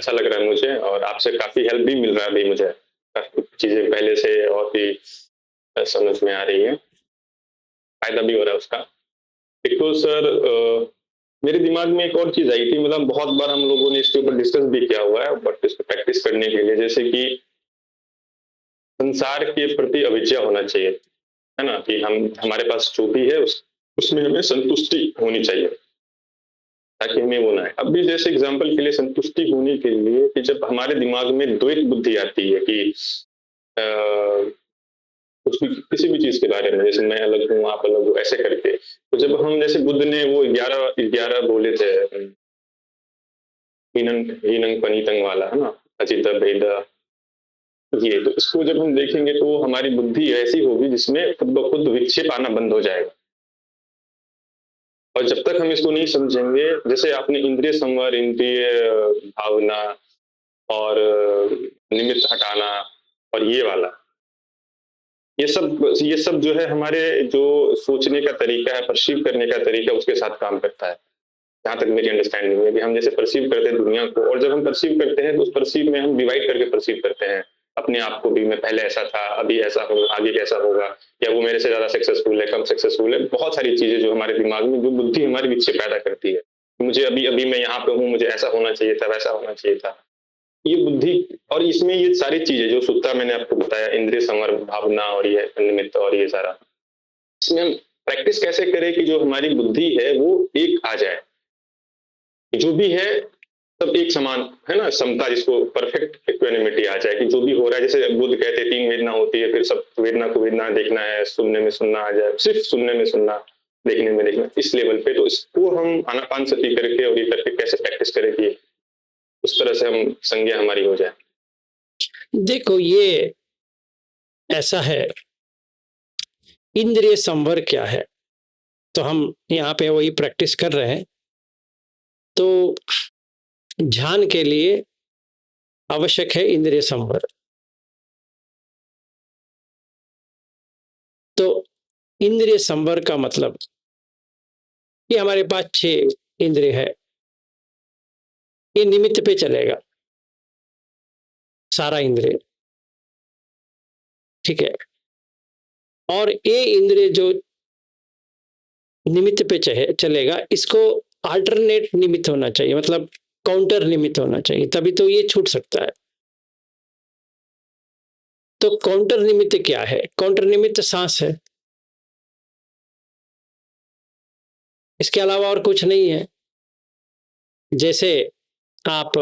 अच्छा लग रहा है मुझे और आपसे काफ़ी हेल्प भी मिल रहा है अभी मुझे। काफ़ी चीज़ें पहले से और भी समझ में आ रही हैं। फ़ायदा भी हो रहा है उसका। एक तो सर मेरे दिमाग में एक और चीज़ आई थी मतलब बहुत बार हम लोगों ने इसके ऊपर डिस्कस भी किया हुआ है बट इसको प्रैक्टिस करने के लिए जैसे कि संसार के प्रति अविजय होना चाहिए, है ना? कि हम हमारे पास जो भी है उसमें हमें संतुष्टि होनी चाहिए, ताकि हमें वो ना आए। अब भी जैसे एग्ज़ाम्पल के लिए संतुष्टि होने के लिए कि जब हमारे दिमाग में द्वैत बुद्धि आती है कि अ, कुछ भी किसी भी चीज़ के बारे में जैसे मैं अलग हूँ, आप अलग हो ऐसे करके। तो जब हम जैसे बुद्ध ने वो 11 बोले थे हीनं हीनं पनीतं वाला, है ना? अजित भेद ये, तो इसको जब हम देखेंगे तो हमारी बुद्धि ऐसी होगी जिसमें खुद ब खुद विक्षेप आना बंद हो जाएगा। और जब तक हम इसको नहीं समझेंगे, जैसे आपने इंद्रिय संवर, इंद्रिय भावना और निमित्त हटाना और ये वाला, ये सब जो है हमारे जो सोचने का तरीका है, पर्सीव करने का तरीका उसके साथ काम करता है। जहाँ तक मेरी अंडरस्टैंडिंग है कि हम जैसे पर्सीव करते हैं दुनिया को और जब हम पर्सीव करते हैं तो उस पर्सीव में हम डिवाइड करके पर्सीव करते हैं। अपने आप को भी मैं पहले ऐसा था, अभी ऐसा हूँ, आगे कैसा होगा या वो मेरे से ज़्यादा सक्सेसफुल है, कम सक्सेसफुल है। बहुत सारी चीज़ें जो हमारे दिमाग में जो बुद्धि हमारी विक्षेप पैदा करती है। मुझे अभी-अभी मैं यहाँ पे हूँ, मुझे ऐसा होना चाहिए था, वैसा होना चाहिए था। ये बुद्धि और इसमें ये सारी चीज़ें जो सुत्ता मैंने आपको बताया इंद्रिय संवर, भावना और ये निमित्त और ये सारा। इसमें हम प्रैक्टिस कैसे करें कि जो हमारी बुद्धि है वो एक आ जाए। जो भी है सब एक समान, है ना? समता जिसको परफेक्ट इक्वानिमिटी आ जाए कि जो भी हो रहा है जैसे बुद्ध कहते हैं 3 वेदना होती है, फिर सब वेदना को वेदना देखना है, सुनने में सुनना आ जाए, सिर्फ़ सुनने में सुनना, देखने में देखना, इस लेवल पे तो इसको हम आनापानसति करके और ये करके कैसे प्रैक्टिस करें कि उस तरह से हम संज्ञा हमारी हो जाए? देखो ये ऐसा है, इंद्रिय संवर क्या है? तो हम यहाँ पे वही प्रैक्टिस कर रहे हैं। तो ध्यान के लिए आवश्यक है इंद्रिय संवर। तो इंद्रिय संवर का मतलब कि हमारे पास 6 इंद्रिय है। ये निमित्त पे चलेगा, सारा इंद्रिय, ठीक है? और ये इंद्रिय जो निमित्त पे चलेगा, इसको अल्टरनेट निमित्त होना चाहिए, मतलब काउंटर निमित्त होना चाहिए, तभी तो ये छूट सकता है। तो काउंटर निमित्त क्या है? काउंटर निमित्त सांस है, इसके अलावा और कुछ नहीं है। जैसे आप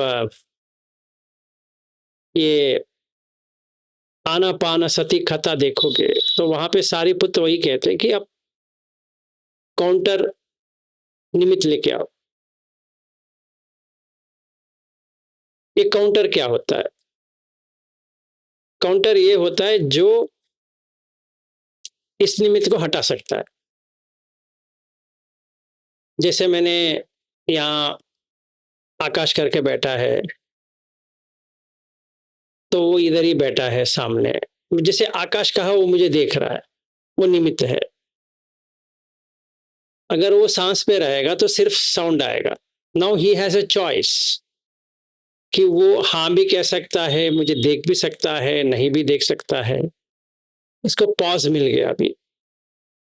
ये आनापानसति कथा देखोगे तो वहां पे सारिपुत्र वही कहते हैं कि आप काउंटर निमित्त लेके आओ। ये काउंटर क्या होता है? काउंटर ये होता है जो इस निमित्त को हटा सकता है। जैसे मैंने यहाँ आकाश करके बैठा है, तो वो इधर ही बैठा है सामने। जैसे आकाश कहा वो मुझे देख रहा है, वो निमित्त है। अगर वो सांस पे रहेगा तो सिर्फ साउंड आएगा। Now he has a choice कि वो हाँ भी कह सकता है, मुझे देख भी सकता है, नहीं भी देख सकता है। इसको पॉज मिल गया अभी।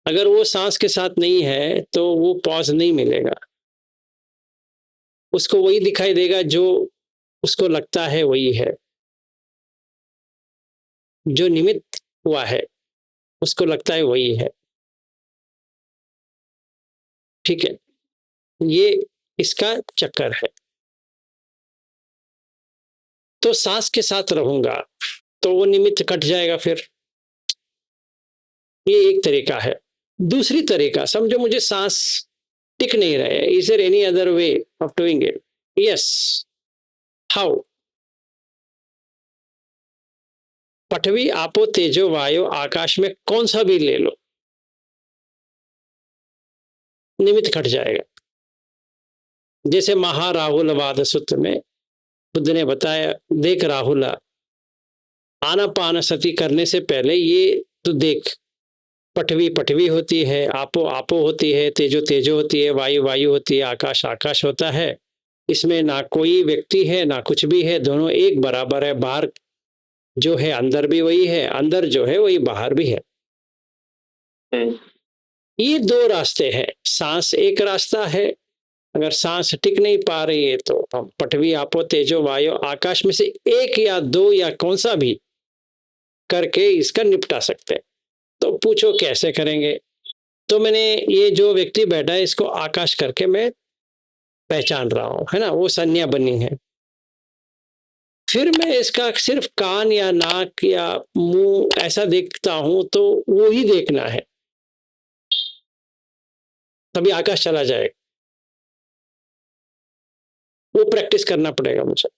अगर वो सांस के साथ नहीं है तो वो पॉज नहीं मिलेगा, उसको वही दिखाई देगा जो उसको लगता है वही है। जो निमित्त हुआ है उसको लगता है वही है, ठीक है? ये इसका चक्कर है। तो सांस के साथ रहूंगा तो वो निमित्त कट जाएगा फिर। ये एक तरीका है। दूसरी तरीका समझो, मुझे सांस टिक नहीं रहे, is there any other way of doing it? Yes. How? पृथ्वी, आपो, तेजो, वायु, आकाश में कौन सा भी ले लो, निमित्त कट जाएगा। जैसे महाराहुल वाद सूत्र में बुद्ध ने बताया, देख राहुल, आनापानसति करने से पहले ये तो देख, पृथ्वी पृथ्वी होती है, आपो आपो होती है, तेजो तेजो होती है, वायु वायु होती है, आकाश आकाश होता है। इसमें ना कोई व्यक्ति है ना कुछ भी है, दोनों एक बराबर है। बाहर जो है अंदर भी वही है, अंदर जो है वही बाहर भी है। हम्म, ये दो रास्ते हैं। सांस एक रास्ता है। अगर सांस टिक नहीं पा रही है तो हम पटवी आपो तेजो वायु आकाश में से एक या दो या कौन सा भी करके इसका निपटा सकते हैं। तो पूछो कैसे करेंगे? तो मैंने ये जो व्यक्ति बैठा है इसको आकाश करके मैं पहचान रहा हूं, है ना, वो संज्ञा बनी है। फिर मैं इसका सिर्फ कान या नाक या मुंह ऐसा देखता हूं तो वो ही देखना है, तभी आकाश चला जाएगा। वो प्रैक्टिस करना पड़ेगा मुझे,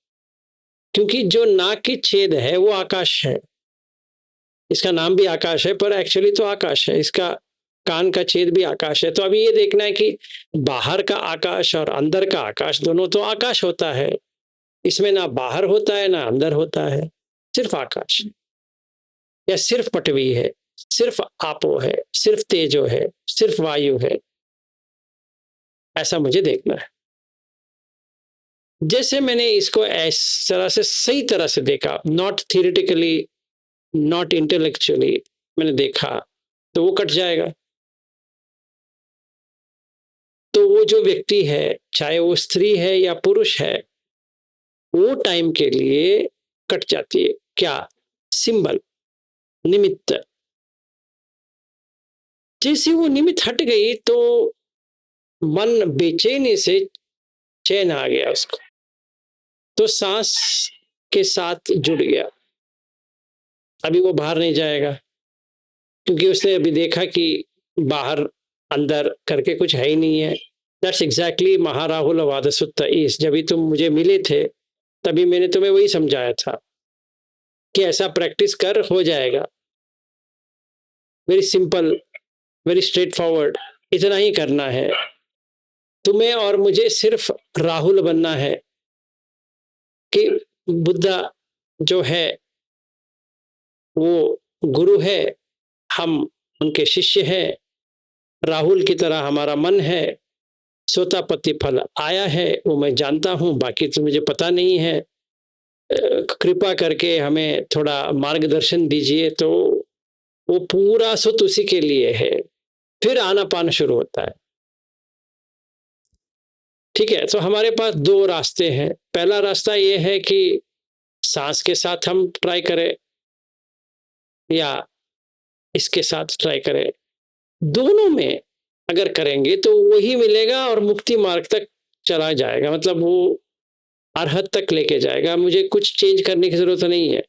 क्योंकि जो नाक की छेद है वो आकाश है। इसका नाम भी आकाश है पर एक्चुअली तो आकाश है। इसका कान का छेद भी आकाश है। तो अभी ये देखना है कि बाहर का आकाश और अंदर का आकाश दोनों तो आकाश होता है। इसमें ना बाहर होता है ना अंदर होता है, सिर्फ आकाश है। या सिर्फ पटवी है, सिर्फ आपो है, सिर्फ तेजो है, सिर्फ वायु है, ऐसा मुझे देखना है। जैसे मैंने इसको इस तरह से सही तरह से देखा, नॉट थियोरेटिकली, नॉट इंटेलेक्चुअली, मैंने देखा तो वो कट जाएगा। तो वो जो व्यक्ति है, चाहे वो स्त्री है या पुरुष है, वो टाइम के लिए कट जाती है। क्या? सिंबल, निमित्त। जैसे वो निमित्त हट गई तो मन बेचैनी से चैन आ गया उसको, तो सांस के साथ जुड़ गया। अभी वो बाहर नहीं जाएगा, क्योंकि उसने अभी देखा कि बाहर अंदर करके कुछ है ही नहीं है। दैट्स एग्जैक्टली महाराहुल वादसुत्त ईस। जब भी तुम मुझे मिले थे तभी मैंने तुम्हें वही समझाया था कि ऐसा प्रैक्टिस कर, हो जाएगा। Very simple, very straight forward, इतना ही करना है तुम्हें और मुझे। सिर्फ राहुल बनना है कि बुद्धा जो है वो गुरु है, हम उनके शिष्य हैं। राहुल की तरह हमारा मन है। सोतापति फल आया है वो मैं जानता हूं, बाकी तो मुझे पता नहीं है। कृपा करके हमें थोड़ा मार्गदर्शन दीजिए। तो वो पूरा सुत उसी के लिए है। फिर आनापान शुरू होता है। ठीक है, तो हमारे पास दो रास्ते हैं। पहला रास्ता ये है कि सांस के साथ हम ट्राई करें या इसके साथ ट्राई करें। दोनों में अगर करेंगे तो वही मिलेगा और मुक्ति मार्ग तक चला जाएगा, मतलब वो अरहत तक लेके जाएगा। मुझे कुछ चेंज करने की जरूरत नहीं है।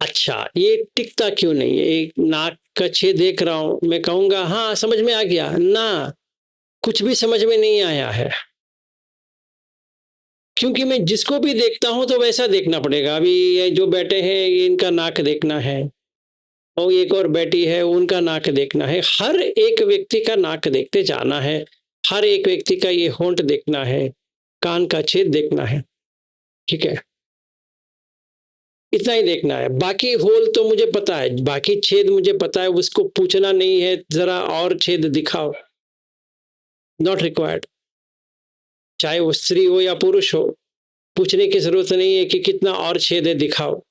अच्छा, ये टिकता क्यों नहीं है? एक नाक का छेद देख रहा हूं, मैं कहूंगा हाँ समझ में आ गया ना, कुछ भी समझ में नहीं आया है। क्योंकि मैं जिसको भी देखता हूं तो वैसा देखना पड़ेगा। अभी ये जो बैठे हैं ये इनका नाक देखना है, और एक और बैठी है उनका नाक देखना है। हर एक व्यक्ति का नाक देखते जाना है। हर एक व्यक्ति का ये होंठ देखना है, कान का छेद देखना है। ठीक है, इतना ही देखना है। बाकी होल तो मुझे पता है, बाकी छेद मुझे पता है, उसको पूछना नहीं है जरा और छेद दिखाओ, नॉट रिक्वायर्ड। चाहे वो स्त्री हो या पुरुष हो, पूछने की जरूरत नहीं है कि कितना और छेद है दिखाओ।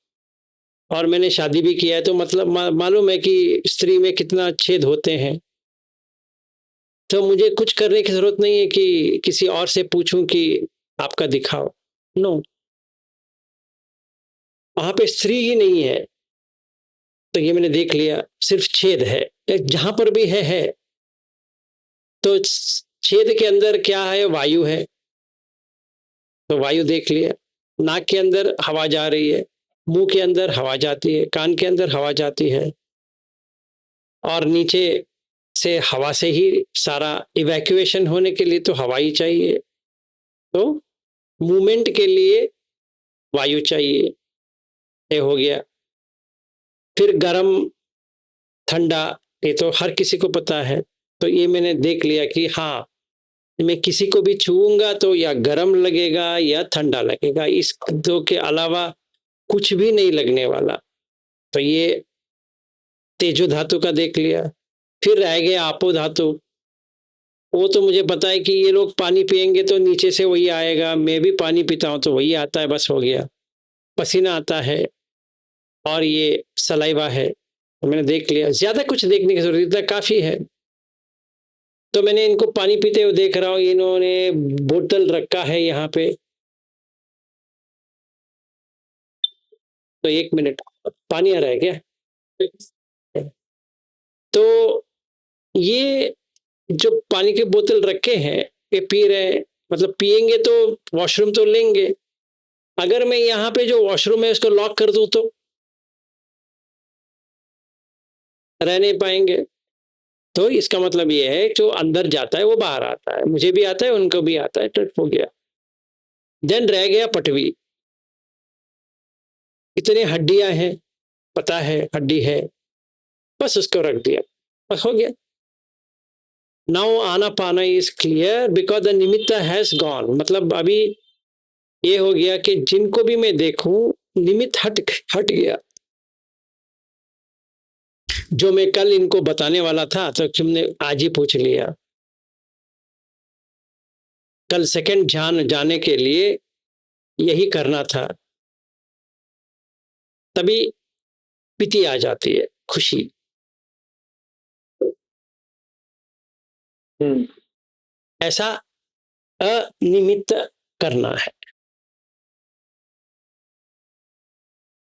और मैंने शादी भी किया है तो मतलब मालूम है कि स्त्री में कितना छेद होते हैं। तो मुझे कुछ करने की जरूरत नहीं है कि किसी और से पूछूं कि आपका दिखाओ। नो, वहां पे स्त्री ही नहीं है। तो ये मैंने देख लिया, सिर्फ छेद है। जहां पर भी है। तो छेद के अंदर क्या है? वायु है। तो वायु देख लिया। नाक के अंदर हवा जा रही है, मुंह के अंदर हवा जाती है, कान के अंदर हवा जाती है, और नीचे से हवा से ही सारा इवैक्यूएशन होने के लिए तो हवा ही चाहिए। तो मूवमेंट के लिए वायु चाहिए। ये हो गया। फिर गर्म ठंडा, ये तो हर किसी को पता है। तो ये मैंने देख लिया कि हाँ, मैं किसी को भी छूऊंगा तो या गर्म लगेगा या ठंडा लगेगा, इस दो के अलावा कुछ भी नहीं लगने वाला। तो ये तेजो धातु का देख लिया। फिर रह गया आपो धातु। वो तो मुझे पता है कि ये लोग पानी पिएंगे तो नीचे से वही आएगा, मैं भी पानी पीता हूँ तो वही आता है, बस हो गया। पसीना आता है और ये सलाइवा है, तो मैंने देख लिया। ज़्यादा कुछ देखने की ज़रूरत नहीं, इतना काफ़ी है। तो मैंने इनको पानी पीते हुए देख रहा हूँ, इन्होंने बोतल रखा है यहाँ पे। तो 1 मिनट, पानी आ रहा है क्या? तो ये जो पानी की बोतल रखे हैं, ये पी रहे हैं, मतलब पिएँगे तो वॉशरूम तो लेंगे। अगर मैं यहाँ पे जो वॉशरूम है उसको लॉक कर दूँ तो? रह नहीं पाएँगे। तो इसका मतलब ये है जो अंदर जाता है वो बाहर आता है, मुझे भी आता है, उनको भी आता है, तो हो गया। देन रह गया पटवी। इतनी हड्डियाँ हैं, पता है हड्डी है, बस उसको रख दिया, बस हो गया। Now anapana is clear because the nimitta has gone. मतलब अभी ये हो गया कि जिनको भी मैं देखूं निमित्त हट हट गया। जो मैं कल इनको बताने वाला था तो तुमने आज ही पूछ लिया। कल सेकंड ध्यान जाने के लिए यही करना था, तभी पीती आ जाती है, खुशी। हम्म। ऐसा अनिमित्त करना है,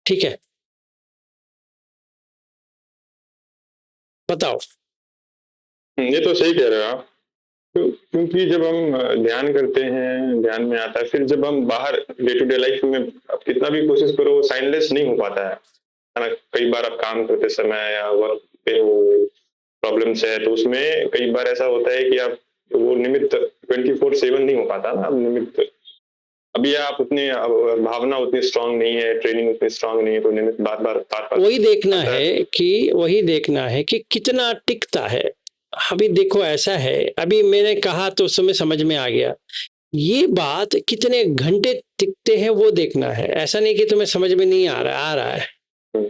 ठीक है? बताओ। ये तो सही कह रहे हो आप। क्योंकि जब हम ध्यान करते हैं, ध्यान में आता है, फिर जब हम बाहर डे टू डे लाइफ में आप कितना भी कोशिश करो साइनलेस नहीं हो पाता है ना? कई बार आप काम करते समय या वर्क पे वो प्रॉब्लम्स है, तो उसमें कई बार ऐसा होता है कि आप वो निमित्त 24/7 नहीं हो पाता ना। अब निमित्त अभी आप उतने भावना उतनी स्ट्रांग नहीं है, ट्रेनिंग उतनी स्ट्रांग नहीं है, तो निमित्त बार-बार वही देखना आता है है। कि कितना टिकता है। अभी देखो ऐसा है, अभी मैंने कहा तो उस समय समझ में आ गया। ये बात कितने घंटे टिकते हैं वो देखना है। ऐसा नहीं कि तुम्हें समझ में नहीं आ रहा है। हुँ,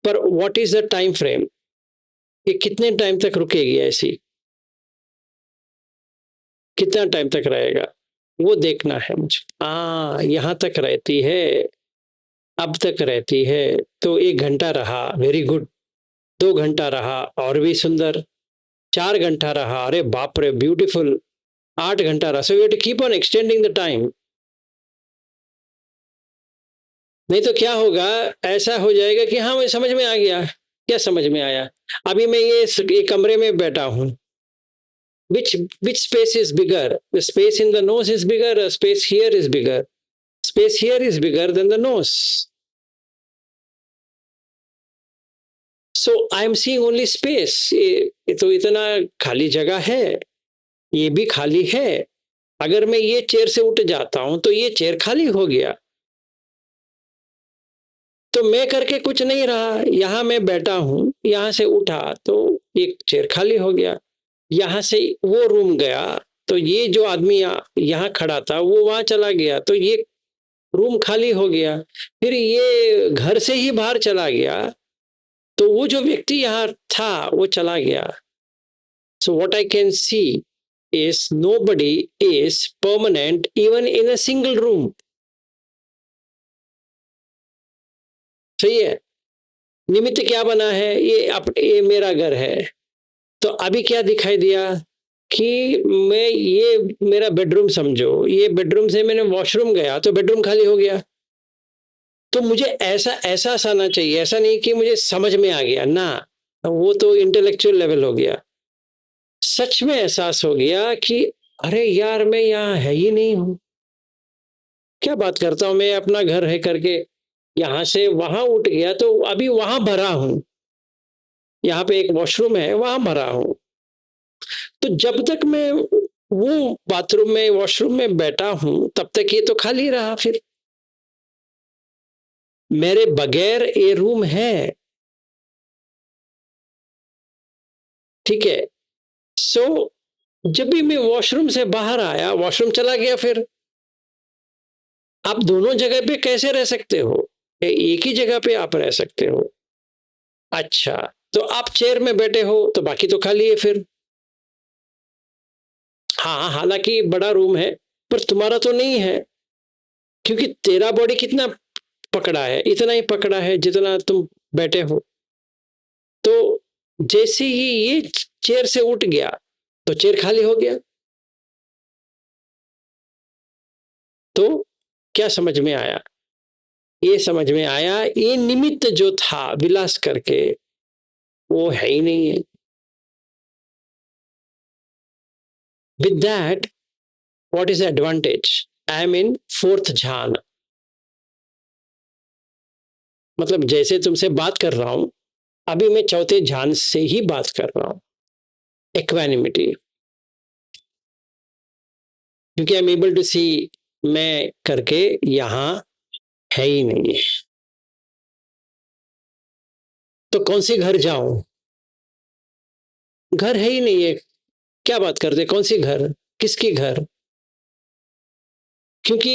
पर what is the time frame? ये कितने टाइम तक रुकेगी ऐसी? कितना टाइम तक रहेगा? वो देखना है मुझे। यहाँ तक रहती है, अब तक रहती है, तो 1 घंटा रहा, वेरी गुड। 2 घंटा रहा, और भी सुंदर। 4 घंटा रहा, अरे बाप रे, ब्यूटीफुल। 8 घंटा रहा, so you have to keep on extending the time. नहीं तो क्या होगा, ऐसा हो जाएगा कि हाँ, मुझे समझ में आ गया। क्या समझ में आया? अभी मैं ये कमरे में बैठा हूँ। Which space is bigger? The space in the nose is bigger, or space here is bigger? Space here is bigger than the nose. So I am seeing only space. ये तो इतना खाली जगह है, ये भी खाली है। अगर मैं ये चेयर से उठ जाता हूं तो ये चेयर खाली हो गया। तो मैं करके कुछ नहीं रहा, यहां मैं बैठा हूं, यहां से उठा तो एक चेयर खाली हो गया। यहां से वो रूम गया तो ये जो आदमी यहाँ खड़ा था वो वहां चला गया, तो ये रूम खाली हो गया। फिर ये घर से ही बाहर चला गया, तो वो जो व्यक्ति यहाँ था वो चला गया। So what I can see is nobody is permanent even in a single room. सही है? निमित्त क्या बना है? ये मेरा घर है। तो अभी क्या दिखाई दिया कि मैं ये मेरा बेडरूम समझो, ये बेडरूम से मैंने वॉशरूम गया तो बेडरूम खाली हो गया। तो मुझे ऐसा एहसास आना चाहिए, ऐसा नहीं कि मुझे समझ में आ गया ना, वो तो इंटेलेक्चुअल लेवल हो गया। सच में एहसास हो गया कि अरे यार, मैं यहाँ है ही नहीं हूँ। क्या बात करता हूँ मैं, अपना घर है करके यहाँ से वहां उठ गया तो अभी वहां भरा हूं। यहाँ पे एक वॉशरूम है, वहां भरा हूं। तो जब तक मैं वो बाथरूम में वॉशरूम में बैठा हूं तब तक ये तो खाली रहा। फिर मेरे बगैर ये रूम है, ठीक है? सो जब भी मैं वॉशरूम से बाहर आया, वॉशरूम चला गया। फिर आप दोनों जगह पे कैसे रह सकते हो? एक ही जगह पे आप रह सकते हो। अच्छा, तो आप चेयर में बैठे हो तो बाकी तो खाली है। फिर हाँ, हालांकि बड़ा रूम है, पर तुम्हारा तो नहीं है, क्योंकि तेरा बॉडी कितना पकड़ा है, इतना ही पकड़ा है जितना तुम बैठे हो। तो जैसे ही ये चेयर से उठ गया तो चेयर खाली हो गया। तो क्या समझ में आया? ये समझ में आया, ये निमित्त जो था विलास करके, वो है ही नहीं है। With that, what is advantage? I am in fourth ध्यान। मतलब जैसे तुमसे बात कर रहा हूं, अभी मैं चौथे ध्यान से ही बात कर रहा हूं, इक्वानिमिटी। क्योंकि आई एम एबल टू सी, मैं करके यहां है ही नहीं है। तो कौन सी घर जाऊं? घर है ही नहीं है। क्या बात करते, कौन सी घर? किसकी घर? क्योंकि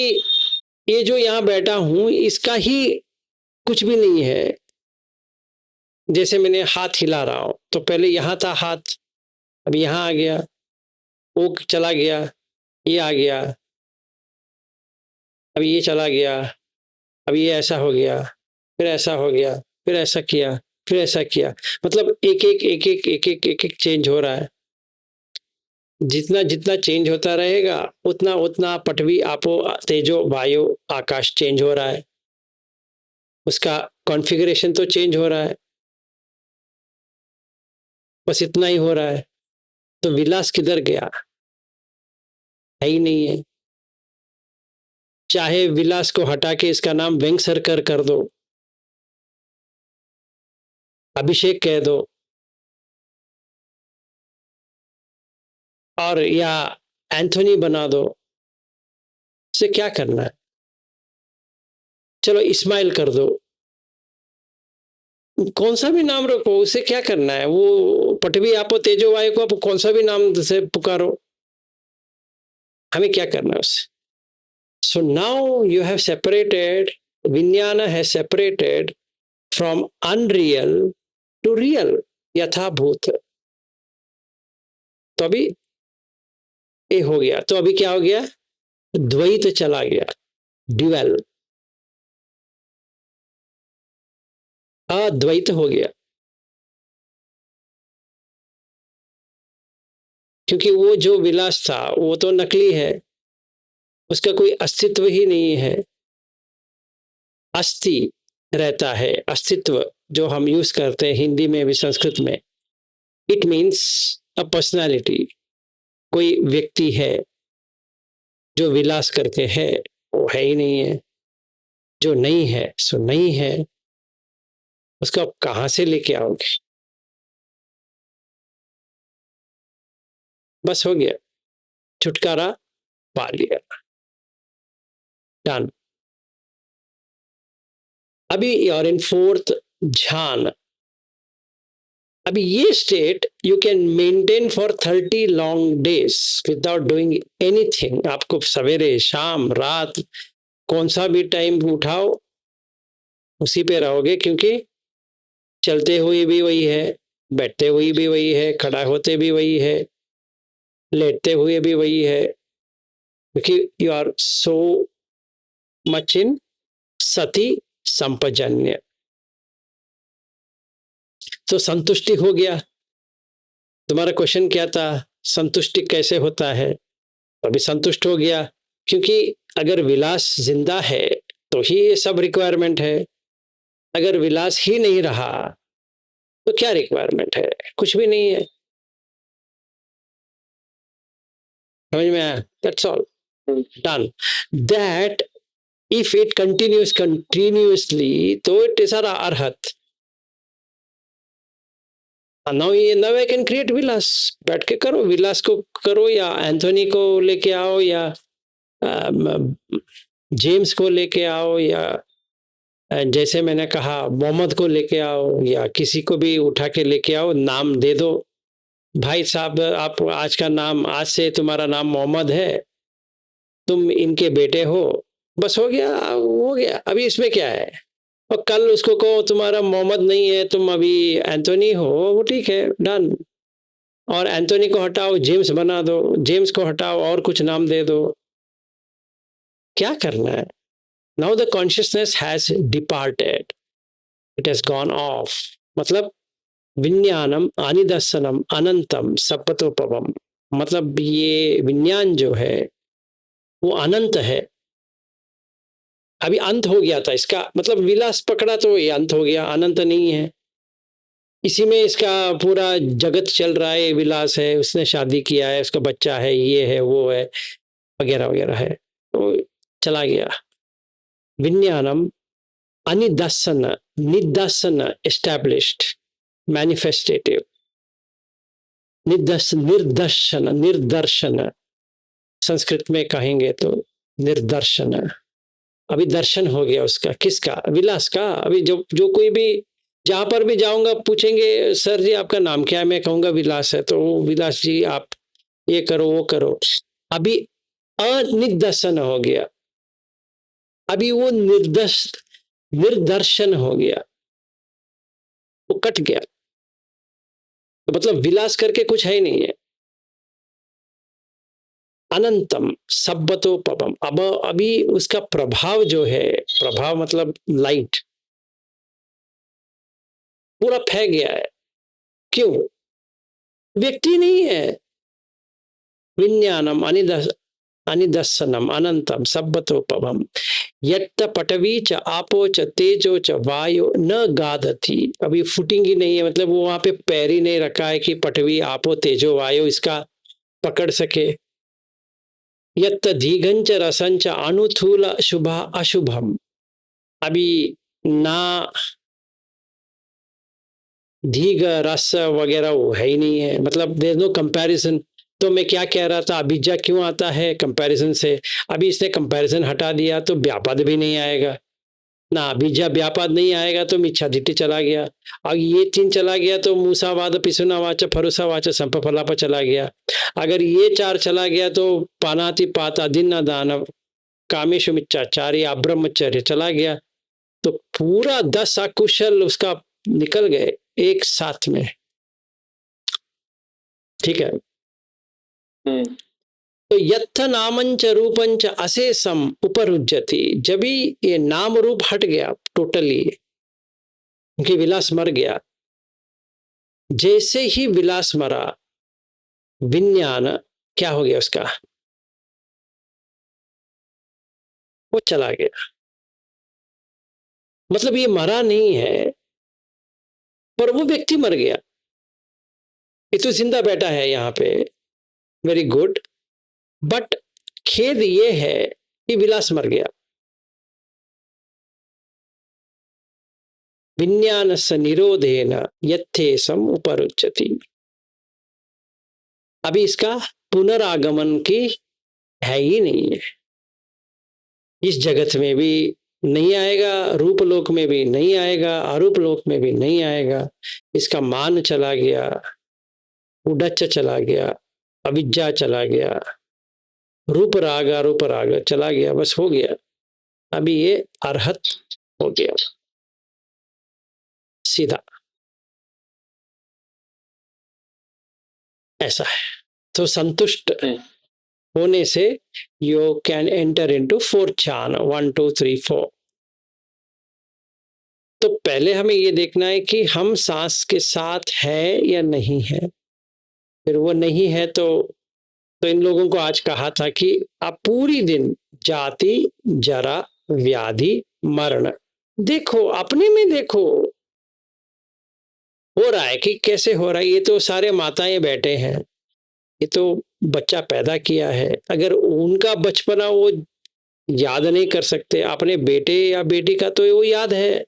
ये जो यहां बैठा हूं, इसका ही कुछ भी नहीं है। जैसे मैंने हाथ हिला रहा हूं, तो पहले यहां था हाथ, अब यहां आ गया, वो चला गया, ये आ गया, अब ये चला गया, अब ये ऐसा हो गया, फिर ऐसा हो गया, फिर ऐसा किया, फिर ऐसा किया। मतलब एक एक एक एक एक एक एक एक चेंज हो रहा है। जितना जितना चेंज होता रहेगा, उतना उतना पृथ्वी, आपो, तेजो, वायु, आकाश चेंज हो रहा है। उसका कॉन्फ़िगरेशन तो चेंज हो रहा है, बस इतना ही हो रहा है। तो विलास किधर गया? है ही नहीं है। चाहे विलास को हटा के इसका नाम वेंगसरकर कर दो, अभिषेक कह दो, और या एंथोनी बना दो, इसे क्या करना है? चलो इस्माइल कर दो, कौन सा भी नाम रखो, उसे क्या करना है? वो पृथ्वी, आपो, तेजो, वायु को आप कौन सा भी नाम से पुकारो, हमें क्या करना है उससे? So now you have separated, vijnana has separated from unreal to real, yathabhuta. तो अभी ये हो गया, तो अभी क्या हो गया? द्वैत चला गया, ड्यूअल, अद्वैत हो गया। क्योंकि वो जो विलास था वो तो नकली है, उसका कोई अस्तित्व ही नहीं है। अस्थि रहता है, अस्तित्व जो हम यूज करते हैं हिंदी में भी संस्कृत में, इट मीन्स अ पर्सनालिटी, कोई व्यक्ति है। जो विलास करके है वो है ही नहीं है। जो नहीं है सो नहीं है, उसको आप कहां से लेके आओगे? बस हो गया, छुटकारा पा लिया, डन। अभी और इन फोर्थ ध्यान, अभी ये state you can maintain for 30 long days without doing anything. आपको सवेरे, शाम, रात, कौन सा भी टाइम उठाओ, उसी पे रहोगे। क्योंकि चलते हुए भी वही है, बैठते हुए भी वही है, खड़ा होते भी वही है, लेटते हुए भी वही है। क्योंकि you are so much in sati sampajanya. तो संतुष्टि हो गया। तुम्हारा क्वेश्चन क्या था? संतुष्टि कैसे होता है? अभी संतुष्ट हो गया, क्योंकि अगर विलास जिंदा है तो ही ये सब रिक्वायरमेंट है। अगर विलास ही नहीं रहा तो क्या रिक्वायरमेंट है? कुछ भी नहीं है। समझ में आया? That's all, done. That if it continues continuously, तो इट इज आर arahat. Now I can create विलास। बैठ के करो, विलास को करो, या एंथोनी को लेके आओ, या जेम्स को लेके आओ, या जैसे मैंने कहा मोहम्मद को लेके आओ, या किसी को भी उठा के लेके आओ, नाम दे दो। भाई साहब, आप आज का नाम, आज से तुम्हारा नाम मोहम्मद है, तुम इनके बेटे हो, बस हो गया, हो गया। अभी इसमें क्या है? और कल उसको कहो तुम्हारा मोहम्मद नहीं है, तुम अभी एंथोनी हो, वो ठीक है, डन। और एंथोनी को हटाओ जेम्स बना दो, जेम्स को हटाओ और कुछ नाम दे दो, क्या करना है? Now the consciousness has departed, it has gone of. मतलब विज्ञानम अनिदर्शनम अनंतम सपतोपवम, मतलब ये विज्ञान जो है वो अनंत है। अभी अंत हो गया था इसका, मतलब विलास पकड़ा तो ये अंत हो गया, अनंत नहीं है। इसी में इसका पूरा जगत चल रहा है, विलास है, उसने शादी किया है, उसका बच्चा है, ये है वो है वगैरह वगैरह है, तो चला गया। विज्ञानम अनिदर्शन निदर्शन एस्टैब्लिश्ड मैनिफेस्टेटिव, निर्दर्शन निर्दर्शन संस्कृत में कहेंगे तो निर्दर्शन। अभी दर्शन हो गया उसका, किसका? विलास का। अभी जो जो कोई भी जहां पर भी जाऊंगा पूछेंगे सर जी आपका नाम क्या है, मैं कहूंगा विलास है, तो विलास जी आप ये करो वो करो। अभी अनिदर्शन हो गया, अभी वो निर्दर्शन हो गया, वो कट गया, तो मतलब विलास करके कुछ है ही नहीं है। अनंतम सब्बतोपम, अब अभी उसका प्रभाव जो है, प्रभाव मतलब लाइट, पूरा फैल गया है। क्यों? व्यक्ति नहीं है। विज्ञानम अनिदर्शनम अनंतम सब्बतोपम यत्त पटवी च आपो च तेजो च वायु न गादती, अभी फुटिंग ही नहीं है, मतलब वो वहां पे पैर ही नहीं रखा है कि पटवी आपो तेजो वायु इसका पकड़ सके। यत्त धीगंच रसंच अनुथूल शुभा अशुभम, अभी ना धीग रस वगैरह वो है ही नहीं है, मतलब देयर नो कंपैरिजन। तो मैं क्या कह रहा था, अभिज्ञा क्यों आता है? कंपैरिजन से। अभी इसने कंपैरिजन हटा दिया तो व्यापाद भी नहीं आएगा ना, अभिज्ञा व्यापाद नहीं आएगा तो मिच्छादित्य चला गया, और ये तीन चला गया तो मूसावाद पिसुना वाच फरुसा वाच संपफलाप चला गया। अगर ये चार चला गया तो पानाति पाता दिन दानव कामेशु मिच्छाचार्य अब्रह्मचर्य चला गया, तो पूरा 10 अकुशल उसका निकल गए एक साथ में। ठीक है, तो यत्थ नामंच रूपंच अशेषम उपरुज्यति, जब भी ये नाम रूप हट गया टोटली, क्योंकि विलास मर गया, जैसे ही विलास मरा विज्ञान क्या हो गया उसका, वो चला गया। मतलब ये मरा नहीं है, पर वो व्यक्ति मर गया, ये तो जिंदा बैठा है यहाँ पे, वेरी गुड, बट खेद ये है कि विलास मर गया। विज्ञानस्य निरोधेन यथेसम उपरुच्यति, अभी इसका पुनरागमन की है ही नहीं है, इस जगत में भी नहीं आएगा, रूप लोक में भी नहीं आएगा, अरूप लोक में भी नहीं आएगा। इसका मान चला गया, उडच चला गया, अविद्या चला गया, रूप राग चला गया, बस हो गया। अभी ये अरहत हो गया सीधा, ऐसा है। तो संतुष्ट होने से यू कैन एंटर इनटू 4 चान 1 2 3 4। तो पहले हमें ये देखना है कि हम सांस के साथ है या नहीं है। फिर वो नहीं है तो इन लोगों को आज कहा था कि आप पूरी दिन जाति जरा व्याधि मरण देखो, अपने में देखो हो रहा है कि कैसे हो रहा है। ये तो सारे माताएं बैठे हैं, ये तो बच्चा पैदा किया है, अगर उनका बचपना वो याद नहीं कर सकते, अपने बेटे या बेटी का तो वो याद है।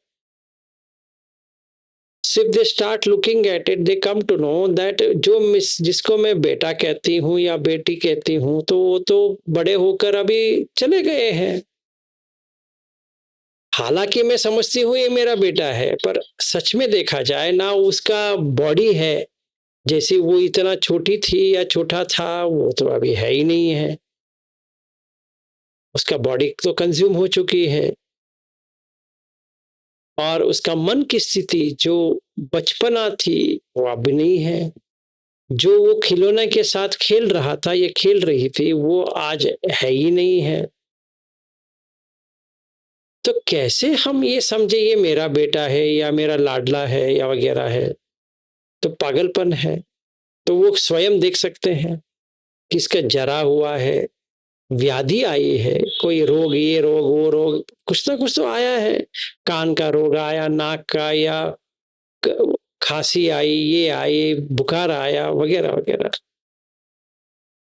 If they start looking at it, they come to know that जो जिसको मैं बेटा कहती हूँ या बेटी कहती हूँ, तो वो तो बड़े होकर अभी चले गए हैं। हालांकि मैं समझती हूँ ये मेरा बेटा है, पर सच में देखा जाए ना, उसका बॉडी है जैसी वो इतना छोटी थी या छोटा था, वो तो अभी है ही नहीं है। उसका बॉडी तो कंज्यूम हो चुकी है, और उसका मन की स्थिति जो बचपना थी वो अब नहीं है। जो वो खिलौने के साथ खेल रहा था या खेल रही थी, वो आज है ही नहीं है। तो कैसे हम ये समझे ये मेरा बेटा है या मेरा लाडला है या वगैरह है? तो पागलपन है। तो वो स्वयं देख सकते हैं कि इसका जरा हुआ है, व्याधि आई है, कोई रोग, ये रोग, वो रोग, कुछ ना कुछ तो आया है। कान का रोग आया, नाक का, या खांसी आई, ये आई, बुखार आया, वगैरह वगैरह।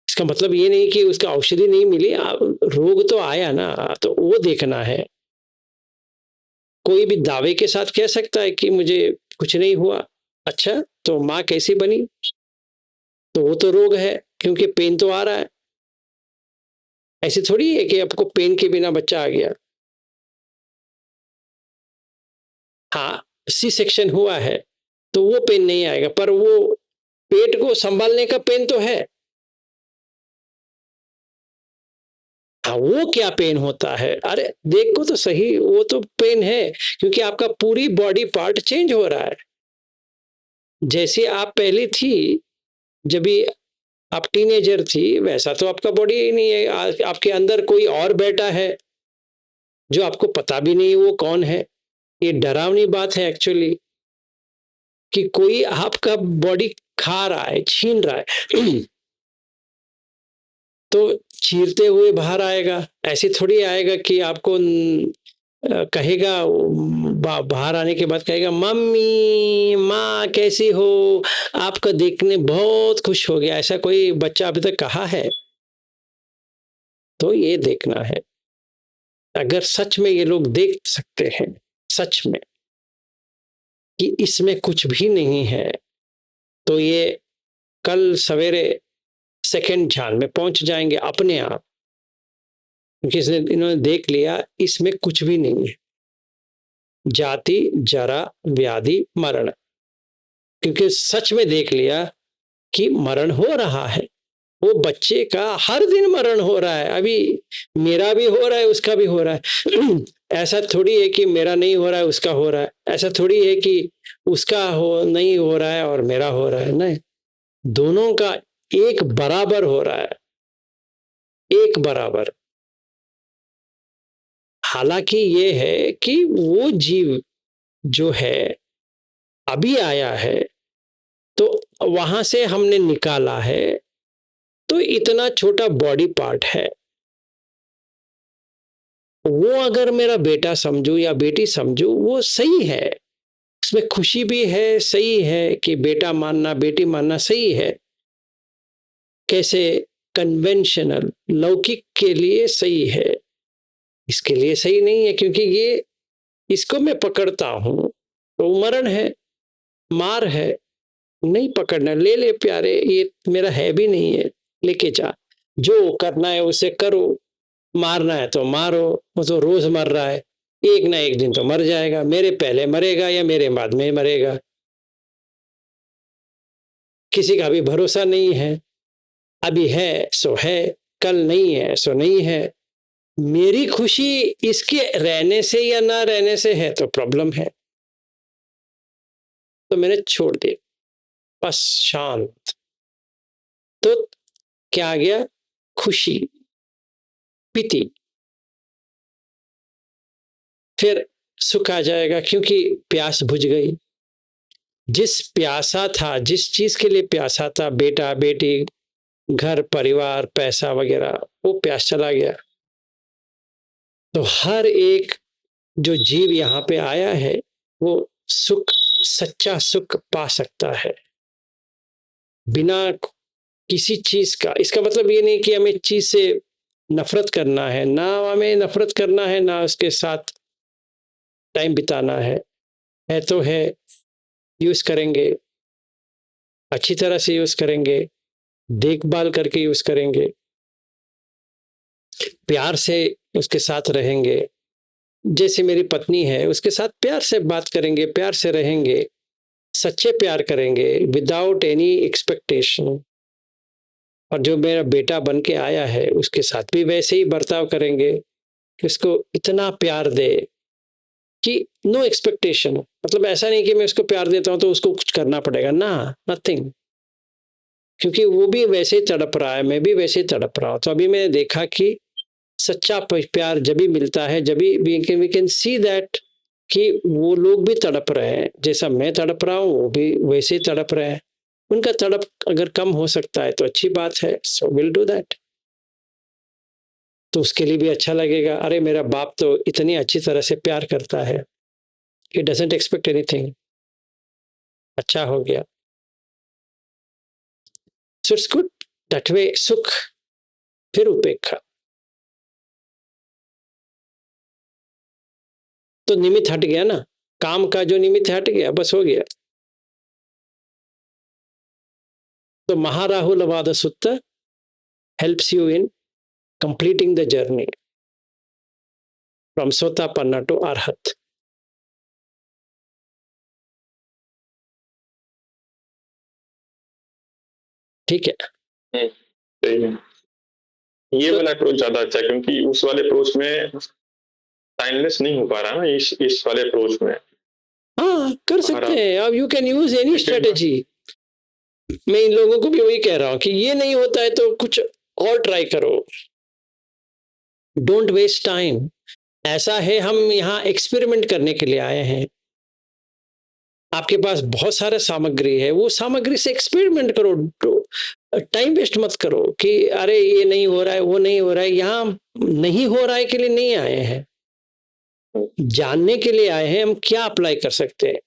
इसका मतलब ये नहीं कि उसका औषधि नहीं मिली, रोग तो आया ना, तो वो देखना है। कोई भी दावे के साथ कह सकता है कि मुझे कुछ नहीं हुआ। अच्छा, तो माँ कैसी बनी? तो वो तो रोग है, क्योंकि पेन तो आ रहा है। ऐसी थोड़ी है कि आपको पेन के बिना बच्चा आ गया। हाँ, सी सेक्शन हुआ है तो वो पेन नहीं आएगा, पर वो पेट को संभालने का पेन तो है। हाँ, वो क्या पेन होता है? अरे देखो तो सही, वो तो पेन है, क्योंकि आपका पूरी बॉडी पार्ट चेंज हो रहा है। जैसी आप पहले थी, जब भी आप टीनेजर थी, वैसा तो आपका बॉडी ही नहीं है। आपके अंदर कोई और बैठा है जो आपको पता भी नहीं वो कौन है। ये डरावनी बात है एक्चुअली, कि कोई आपका बॉडी खा रहा है, छीन रहा है। तो चीरते हुए बाहर आएगा। ऐसे थोड़ी आएगा कि आपको कहेगा, बाहर आने के बाद कहेगा, मम्मी, माँ कैसी हो, आपको देखने बहुत खुश हो गया। ऐसा कोई बच्चा अभी तक कहा है? तो ये देखना है। अगर सच में ये लोग देख सकते हैं, सच में, कि इसमें कुछ भी नहीं है, तो ये कल सवेरे सेकंड ध्यान में पहुंच जाएंगे अपने आप, क्योंकि इन्होंने देख लिया इसमें कुछ भी नहीं है। जाति, जरा, व्याधि, मरण, क्योंकि सच में देख लिया कि मरण हो रहा है। वो बच्चे का हर दिन मरण हो रहा है। अभी मेरा भी हो रहा है, उसका भी हो रहा है। ऐसा थोड़ी है कि मेरा नहीं हो रहा है, उसका हो रहा है। ऐसा थोड़ी है कि उसका नहीं हो रहा है और मेरा हो रहा है। नहीं, दोनों का एक बराबर हो रहा है, एक बराबर। हालांकि ये है कि वो जीव जो है अभी आया है, तो वहां से हमने निकाला है, तो इतना छोटा बॉडी पार्ट है। वो अगर मेरा बेटा समझू या बेटी समझू, वो सही है। उसमें खुशी भी है, सही है कि बेटा मानना, बेटी मानना सही है। कैसे कन्वेंशनल, लौकिक के लिए सही है, इसके लिए सही नहीं है, क्योंकि ये, इसको मैं पकड़ता हूं तो मरण है, मार है। नहीं पकड़ना, ले ले प्यारे, ये मेरा है भी नहीं है, लेके जा। जो करना है उसे करो, मारना है तो मारो। वो तो रोज मर रहा है, एक ना एक दिन तो मर जाएगा। मेरे पहले मरेगा या मेरे बाद में मरेगा, किसी का भी भरोसा नहीं है। अभी है सो है, कल नहीं है सो नहीं है। मेरी खुशी इसके रहने से या ना रहने से है तो प्रॉब्लम है। तो मैंने छोड़ दिया, बस शांत। तो क्या आ गया? खुशी, पीति, फिर सुख आ जाएगा, क्योंकि प्यास बुझ गई। जिस प्यासा था, जिस चीज के लिए प्यासा था, बेटा बेटी, घर परिवार, पैसा वगैरह, वो प्यास चला गया। तो हर एक जो जीव यहाँ पे आया है, वो सुख, सच्चा सुख पा सकता है बिना किसी चीज का। इसका मतलब ये नहीं कि हमें चीज से नफरत करना है, ना हमें नफरत करना है, ना उसके साथ टाइम बिताना है तो है, यूज करेंगे, अच्छी तरह से यूज करेंगे, देखभाल करके यूज करेंगे, प्यार से उसके साथ रहेंगे। जैसे मेरी पत्नी है, उसके साथ प्यार से बात करेंगे, प्यार से रहेंगे, सच्चे प्यार करेंगे, विदाउट एनी एक्सपेक्टेशन। और जो मेरा बेटा बन के आया है, उसके साथ भी वैसे ही बर्ताव करेंगे कि उसको इतना प्यार दे कि नो एक्सपेक्टेशन। मतलब ऐसा नहीं कि मैं उसको प्यार देता हूं तो उसको कुछ करना पड़ेगा ना, नथिंग। क्योंकि वो भी वैसे ही तड़प रहा है, मैं भी वैसे ही तड़प रहा हूँ। तो अभी मैंने देखा कि सच्चा प्यार जब भी मिलता है, जब भी वी कैन सी दैट कि वो लोग भी तड़प रहे हैं, जैसा मैं तड़प रहा हूँ वो भी वैसे ही तड़प रहे हैं। उनका तड़प अगर कम हो सकता है तो अच्छी बात है, सो विल डू दैट। तो उसके लिए भी अच्छा लगेगा, अरे मेरा बाप तो इतनी अच्छी तरह से प्यार करता है, ही डजंट एक्सपेक्ट एनीथिंग, अच्छा हो गया। So it's good that way. सुख फिर उपेक्षा, तो निमित्त हट गया ना, काम का जो निमित्त हट गया, बस हो गया। तो महाराहुल वाद सुत्ता helps you in completing the journey from Sotapanna to Arhat. ठीक है, सही है। ये तो वाला अप्रोच ज्यादा अच्छा है, क्योंकि उस वाले अप्रोच में टाइमलेस नहीं हो पा रहा ना, इस वाले अप्रोच में। हाँ कर सकते हमारा हैं, अब you can use any second strategy. मैं इन लोगों को भी वही कह रहा हूँ कि ये नहीं होता है तो कुछ और ट्राई करो, डोंट वेस्ट टाइम। ऐसा है, हम यहाँ एक्सपेरिमेंट करने के लिए आए हैं, आपके पास बहुत सारे सामग्री है, वो सामग्री से एक्सपेरिमेंट करो, टाइम वेस्ट मत करो कि अरे ये नहीं हो रहा है, वो नहीं हो रहा है। यहाँ नहीं हो रहा है के लिए नहीं आए हैं, जानने के लिए आए हैं हम क्या अप्लाई कर सकते हैं।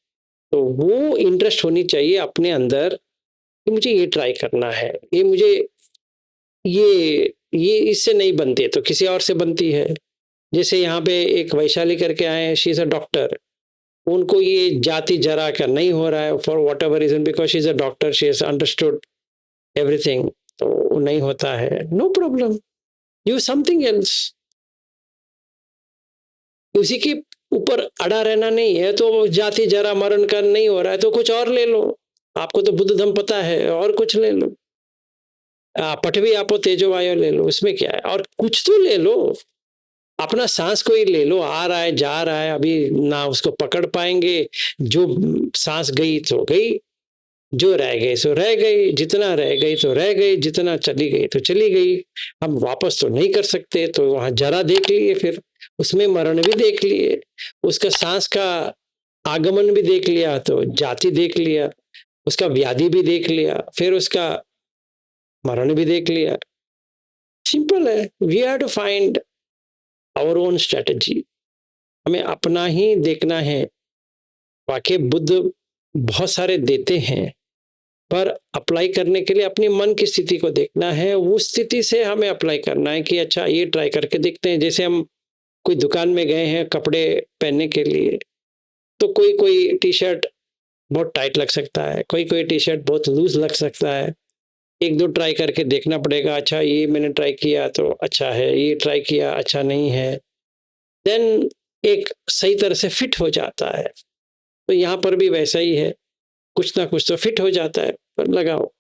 तो वो इंटरेस्ट होनी चाहिए अपने अंदर कि मुझे ये ट्राई करना है, ये मुझे ये इससे नहीं बनती है तो किसी और से बनती है। जैसे यहाँ पे एक वैशाली करके आए हैं, शी इज अ डॉक्टर, उनको ये जाति जरा का नहीं हो रहा है for whatever reason, because she is a doctor, she has understood everything, तो नहीं होता है, no problem, you something else. उसी के ऊपर अड़ा रहना नहीं है, तो जाति जरा मरण का नहीं हो रहा है तो कुछ और ले लो, आपको तो बुद्ध धम्म पता है, और कुछ ले लो, पठवी आपो तेजो वायो ले लो, उसमें क्या है, और कुछ तो ले लो, अपना सांस को ही ले लो, आ रहा है जा रहा है, अभी ना उसको पकड़ पाएंगे, जो सांस गई तो गई, जो रह गई सो रह गई, जितना रह गई तो रह गई, जितना चली गई तो चली गई, हम वापस तो नहीं कर सकते, तो वहां जरा देख लिए, फिर उसमें मरण भी देख लिए, उसका सांस का आगमन भी देख लिया, तो जाति देख लिया, उसका व्याधि भी देख लिया, फिर उसका मरण भी देख लिया। सिंपल है, we have to find our own strategy, हमें अपना ही देखना है। वाकई बुद्ध बहुत सारे देते हैं, पर अप्लाई करने के लिए अपने मन की स्थिति को देखना है, उस स्थिति से हमें अप्लाई करना है कि अच्छा ये ट्राई करके देखते हैं। जैसे हम कोई दुकान में गए हैं कपड़े पहनने के लिए, तो कोई कोई टी शर्ट बहुत टाइट लग सकता है, कोई कोई टी शर्ट बहुत लूज लग सकता है, एक दो ट्राई करके देखना पड़ेगा, अच्छा ये मैंने ट्राई किया तो अच्छा है, ये ट्राई किया अच्छा नहीं है, देन एक सही तरह से फिट हो जाता है। तो यहाँ पर भी वैसा ही है, कुछ ना कुछ तो फिट हो जाता है, पर लगाओ।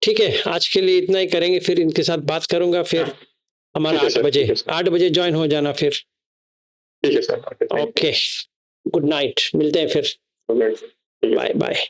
ठीक है, आज के लिए इतना ही करेंगे, फिर इनके साथ बात करूंगा, फिर हमारा ठीक है 8 सर, बजे ठीक है सर, 8 बजे ज्वाइन हो जाना फिर। ठीक है sir, okay, thank okay, good night, मिलते हैं फिर, यू, गुड नाइट, ठीक है। Bye bye.